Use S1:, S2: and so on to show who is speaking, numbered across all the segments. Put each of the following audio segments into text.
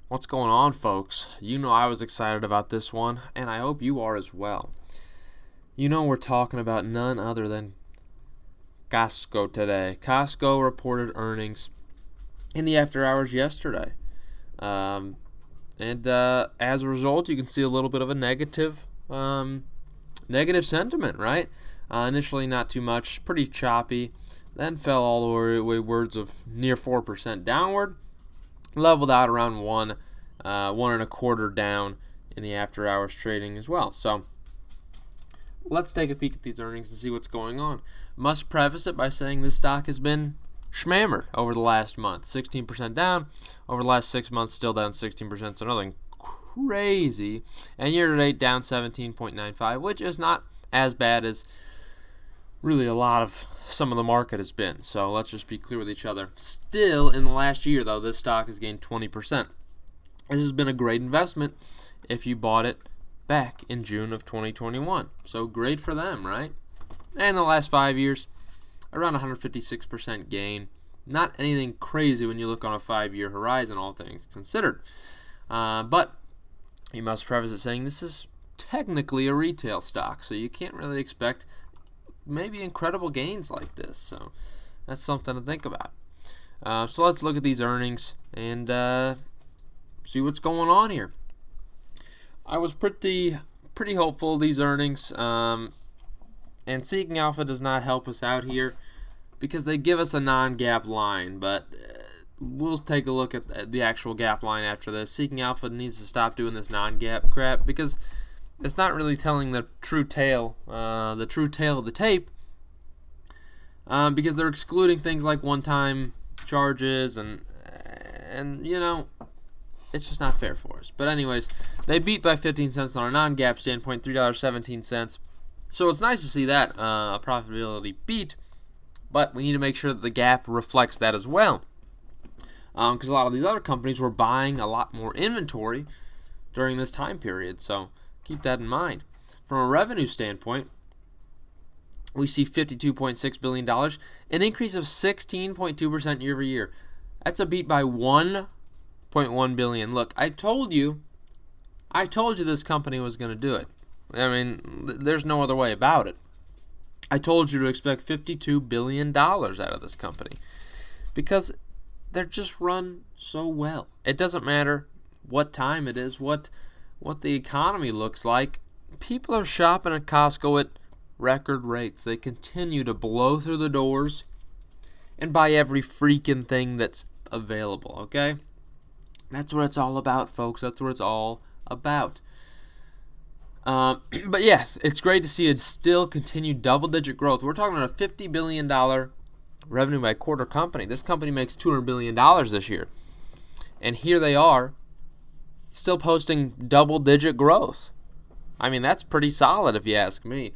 S1: What's going on, folks? You know I was excited about this one, and I hope you are as well. You know we're talking about none other than Costco today. Costco reported earnings in the after hours yesterday. And as a result, you can see a little bit of a negative sentiment, right? Initially not too much, pretty choppy, then fell all the way words of near 4% downward, leveled out around 1.25 down in the after hours trading as well. So let's take a peek at these earnings and see what's going on. Must preface it by saying this stock has been schmammered over the last month. 16% down. Over the last 6 months, still down 16%, so nothing crazy. And year-to-date, down 17.95, which is not as bad as really a lot of some of the market has been. So let's just be clear with each other. Still, in the last year, though, this stock has gained 20%. This has been a great investment if you bought it back in June of 2021. So great for them, right? And the last 5 years, around 156% gain. Not anything crazy when you look on a 5-year horizon, all things considered. But you must preface it saying this is technically a retail stock, so you can't really expect maybe incredible gains like this. So that's something to think about. So let's look at these earnings and see what's going on here. I was pretty hopeful of these earnings, and Seeking Alpha does not help us out here because they give us a non-GAAP line, but we'll take a look at the actual GAAP line after this. Seeking Alpha needs to stop doing this non-GAAP crap because it's not really telling the true tale of the tape, because they're excluding things like one-time charges and you know, it's just not fair for us. But anyways, they beat by 15 cents on a non-GAAP standpoint, $3.17. So it's nice to see that a profitability beat, but we need to make sure that the GAAP reflects that as well, because a lot of these other companies were buying a lot more inventory during this time period. So keep that in mind. From a revenue standpoint, we see $52.6 billion, an increase of 16.2% year over year. That's a beat by $1.1 billion. Look, I told you this company was going to do it. I mean, there's no other way about it. I told you to expect $52 billion out of this company because they're just run so well. It doesn't matter what time it is, what the economy looks like. People are shopping at Costco at record rates. They continue to blow through the doors and buy every freaking thing that's available, okay? That's what it's all about, folks. That's what it's all about. But yes, it's great to see it still continue double-digit growth. We're talking about a $50 billion revenue by quarter company. This company makes $200 billion this year. And here they are, still posting double-digit growth. I mean, that's pretty solid if you ask me.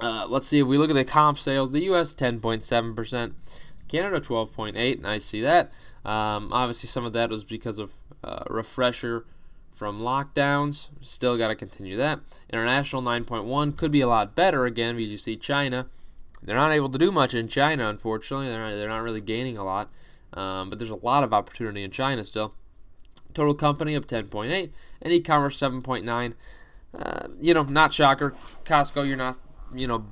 S1: Let's see, if we look at the comp sales, the U.S. 10.7%, Canada 12.8%, and I see that. Obviously, some of that was because of refresher from lockdowns. Still got to continue that. International 9.1%, could be a lot better again because you see China. They're not able to do much in China, unfortunately. They're not really gaining a lot. But there's a lot of opportunity in China still. Total company up 10.8%, and e-commerce 7.9%. Not shocker. Costco, you're not,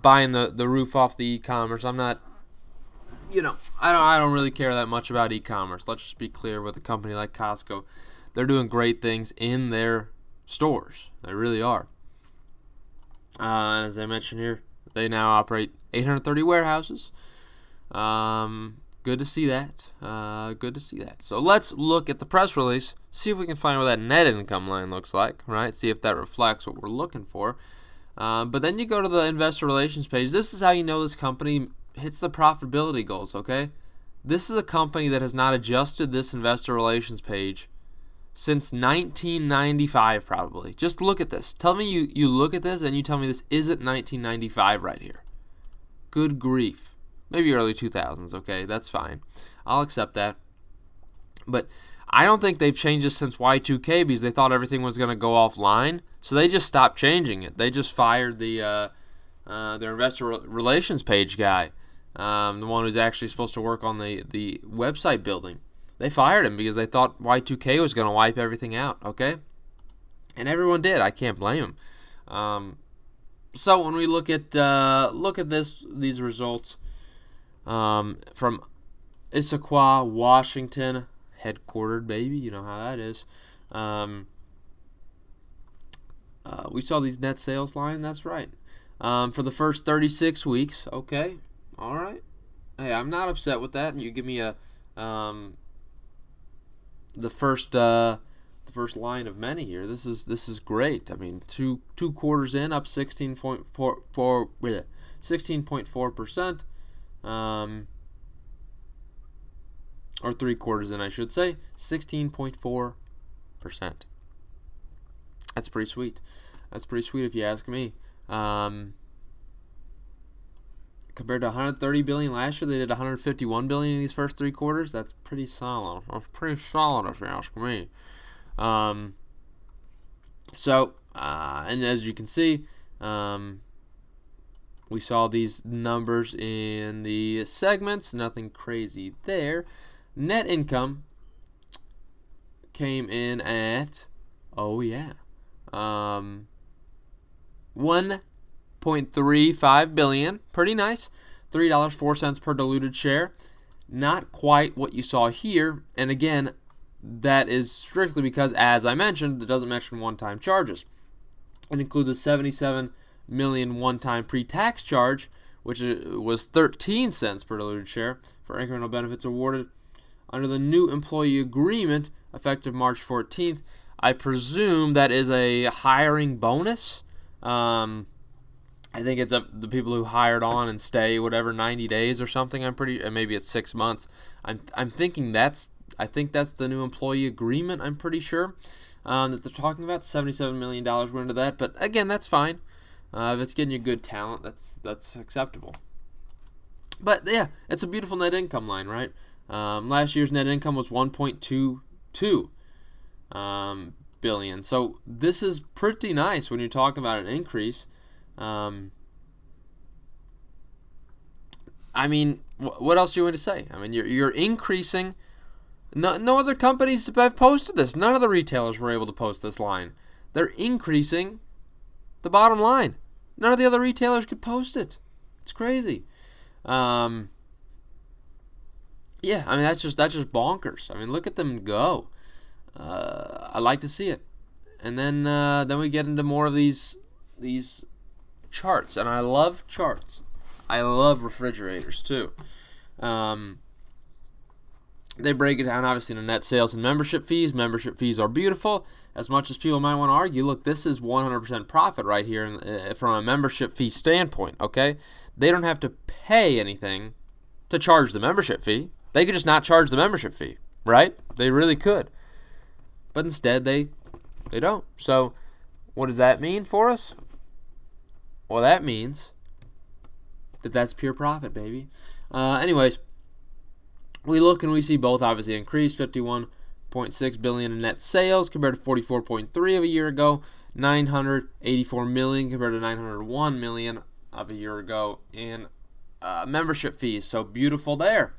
S1: buying the roof off the e-commerce. I'm not, I don't really care that much about e-commerce. Let's just be clear with a company like Costco. They're doing great things in their stores. They really are. As I mentioned here, they now operate 830 warehouses. Good to see that. So let's look at the press release, see if we can find what that net income line looks like, right? See if that reflects what we're looking for. But then you go to the investor relations page. This is how you know this company hits the profitability goals, okay? This is a company that has not adjusted this investor relations page since 1995 probably. Just look at this. Tell me you look at this and you tell me this isn't 1995 right here. Good grief. Maybe early 2000s, okay? That's fine. I'll accept that. But I don't think they've changed this since Y2K because they thought everything was going to go offline. So they just stopped changing it. They just fired their investor relations page guy, the one who's actually supposed to work on the website building. They fired him because they thought Y2K was going to wipe everything out, okay? And everyone did. I can't blame them. So when we look at these results from Issaquah, Washington, headquartered, baby, you know how that is. We saw these net sales line. That's right. For the first 36 weeks, okay, all right. Hey, I'm not upset with that. And you give me a the first line of many here. This is great. I mean, two quarters in, up 16.4%, or 3 quarters in, I should say, 16.4%. That's pretty sweet. That's pretty sweet if you ask me. Compared to 130 billion last year, they did 151 billion in these first 3 quarters. That's pretty solid. That's pretty solid if you ask me. And as you can see, we saw these numbers in the segments. Nothing crazy there. Net income came in at, $1.35 billion. Pretty nice. $3.04 per diluted share. Not quite what you saw here. And again, that is strictly because, as I mentioned, it doesn't mention one-time charges. It includes a $77 million one-time pre-tax charge, which was 13 cents per diluted share for incremental benefits awarded under the new employee agreement effective March 14th. I presume that is a hiring bonus. I think it's the people who hired on and stay, 90 days or something. Maybe it's 6 months. I'm thinking I think that's the new employee agreement. I'm pretty sure that they're talking about. $77 million went into that, but again, that's fine. If it's getting you good talent, that's acceptable. But yeah, it's a beautiful net income line, right? Last year's net income was $1.22 billion. So this is pretty nice when you're talking about an increase. I mean, what else do you want to say? I mean, you're increasing. No other companies have posted this. None of the retailers were able to post this line. They're increasing the bottom line. None of the other retailers could post it. It's crazy. Yeah, I mean that's just bonkers. I mean, look at them go. I like to see it. And then we get into more of these charts, and I love charts. I love refrigerators too. They break it down obviously into net sales and membership fees. Membership fees are beautiful. As much as people might want to argue, look, this is 100% profit right here from a membership fee standpoint. Okay, they don't have to pay anything to charge the membership fee. They could just not charge the membership fee, right? They really could. But instead, they don't. So what does that mean for us? Well, that means that's pure profit, baby. Anyways, we look and we see both obviously increased. 51.6 billion in net sales compared to 44.3 of a year ago. 984 million compared to 901 million of a year ago in membership fees. So beautiful there.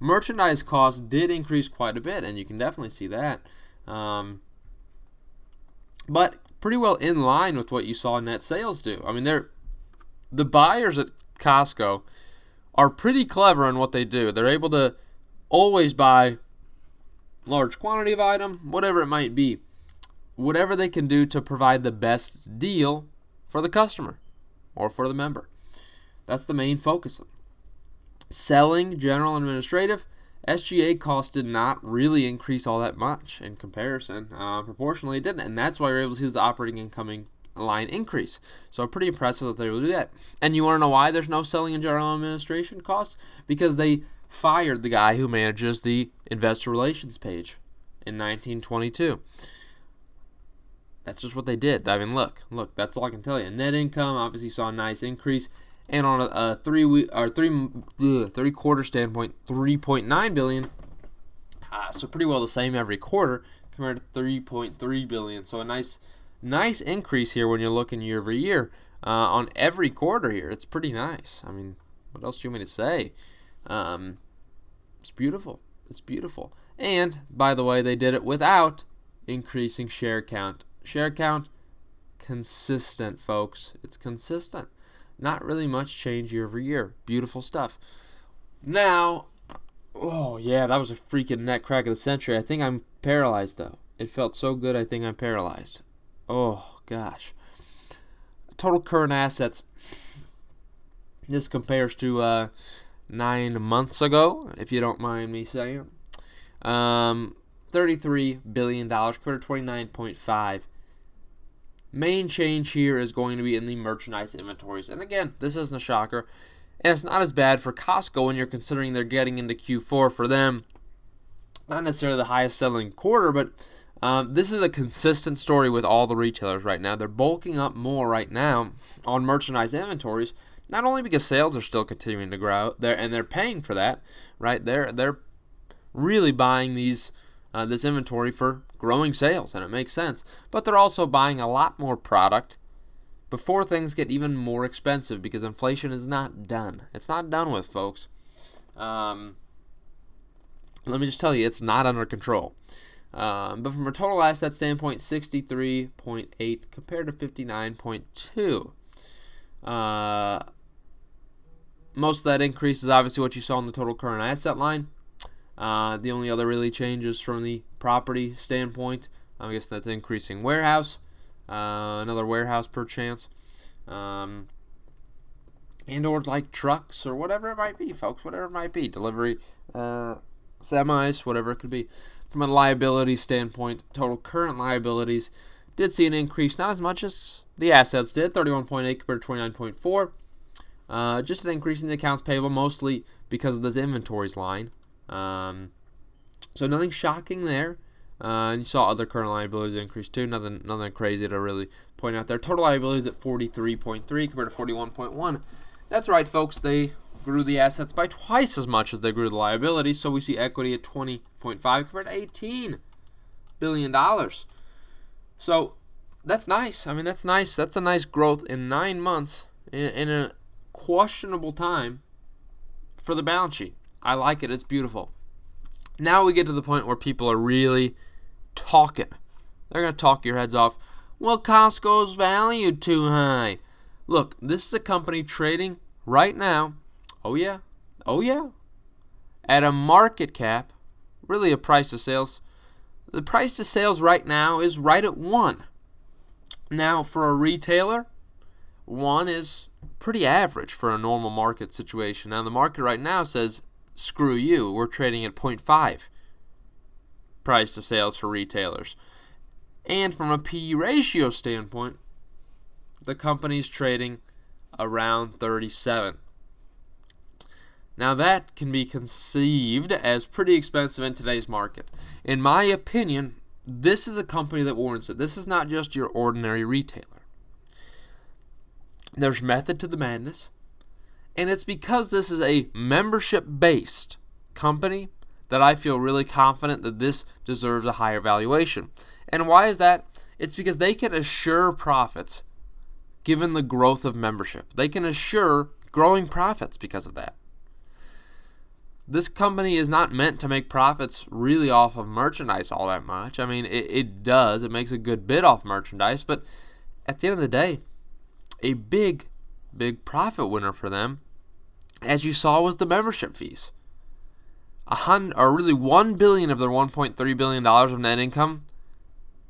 S1: Merchandise costs did increase quite a bit, and you can definitely see that. But pretty well in line with what you saw net sales do. I mean, the buyers at Costco are pretty clever in what they do. They're able to always buy large quantity of item, whatever it might be, whatever they can do to provide the best deal for the customer or for the member. That's the main focus. Selling, general, and administrative, SGA costs did not really increase all that much in comparison. Proportionally, it didn't, and that's why you're able to see this operating income line increase. So pretty impressive that they were able to do that. And you want to know why there's no selling and general administration costs? Because they fired the guy who manages the investor relations page in 1922. That's just what they did. I mean, look, that's all I can tell you. Net income obviously saw a nice increase, and on a three quarter standpoint, $3.9 billion. So pretty well the same every quarter compared to $3.3 billion. So a nice increase here when you're looking year over year on every quarter here. It's pretty nice. I mean, what else do you want me to say? It's beautiful. It's beautiful. And, by the way, they did it without increasing share count. Share count, consistent, folks. It's consistent. Not really much change year over year. Beautiful stuff. Now, oh yeah, that was a freaking net crack of the century. I think I'm paralyzed, though. It felt so good, I think I'm paralyzed. Oh, gosh. Total current assets. This compares to 9 months ago, if you don't mind me saying. $33 billion compared to $29.5. Main change here is going to be in the merchandise inventories. And again, this isn't a shocker. And it's not as bad for Costco when you're considering they're getting into Q4 for them. Not necessarily the highest selling quarter, but this is a consistent story with all the retailers right now. They're bulking up more right now on merchandise inventories, not only because sales are still continuing to grow, and they're paying for that, right? They're really buying this inventory for growing sales, and it makes sense. But they're also buying a lot more product before things get even more expensive, because inflation is not done. It's not done with, folks. Let me just tell you, it's not under control. But from a total asset standpoint, 63.8 compared to 59.2. Most of that increase is obviously what you saw in the total current asset line. The only other really changes from the property standpoint, I guess that's increasing warehouse, another warehouse per chance, and or like trucks or whatever it might be, folks, whatever it might be, delivery, semis, whatever it could be. From a liability standpoint, total current liabilities did see an increase, not as much as the assets did, 31.8 compared to 29.4. Just an increase in the accounts payable, mostly because of this inventories line. So nothing shocking there. And you saw other current liabilities increase too. Nothing crazy to really point out there. Total liabilities at 43.3 compared to 41.1. That's right, folks. They grew the assets by twice as much as they grew the liabilities. So we see equity at 20.5 compared to $18 billion. So that's nice. I mean, that's nice. That's a nice growth in 9 months in a questionable time for the balance sheet. I like it. It's beautiful. Now we get to the point where people are really talking. They're going to talk your heads off. Well, Costco's valued too high. Look, this is a company trading right now. Oh yeah, at a market cap, really a price to sales. The price to sales right now is right at 1. Now, for a retailer, 1 is pretty average for a normal market situation. Now, the market right now says, screw you, we're trading at 0.5 price to sales for retailers. And from a PE ratio standpoint, the company's trading around 37. Now that can be conceived as pretty expensive in today's market. In my opinion, this is a company that warrants it. This is not just your ordinary retailer. There's method to the madness. And it's because this is a membership-based company that I feel really confident that this deserves a higher valuation. And why is that? It's because they can assure profits given the growth of membership. They can assure growing profits because of that. This company is not meant to make profits really off of merchandise all that much. I mean, it does. It makes a good bit off merchandise. But at the end of the day, a big profit winner for them, as you saw, was the membership fees. $1 billion of their $1.3 billion of net income,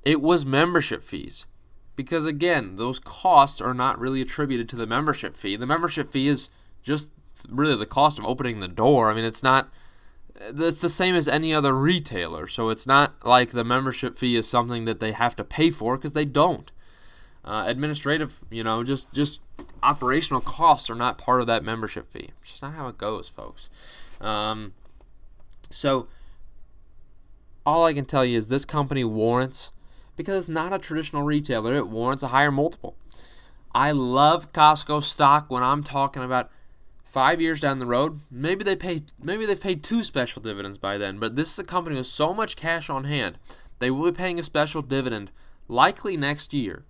S1: it was membership fees. Because again, those costs are not really attributed to the membership fee. The membership fee is just really the cost of opening the door. I mean, it's the same as any other retailer. So it's not like the membership fee is something that they have to pay for, because they don't. Administrative, just operational costs are not part of that membership fee. It's just not how it goes, folks. So all I can tell you is this company warrants, because it's not a traditional retailer, it warrants a higher multiple. I love Costco stock when I'm talking about 5 years down the road. Maybe they've paid 2 special dividends by then, but this is a company with so much cash on hand. They will be paying a special dividend likely next year,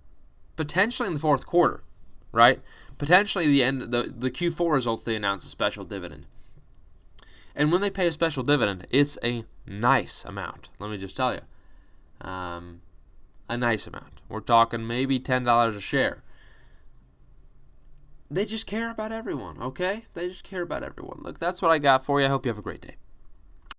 S1: potentially in the fourth quarter, right? Potentially the Q4 results, they announce a special dividend. And when they pay a special dividend, it's a nice amount. Let me just tell you. A nice amount. We're talking maybe $10 a share. They just care about everyone, okay? They just care about everyone. Look, that's what I got for you. I hope you have a great day.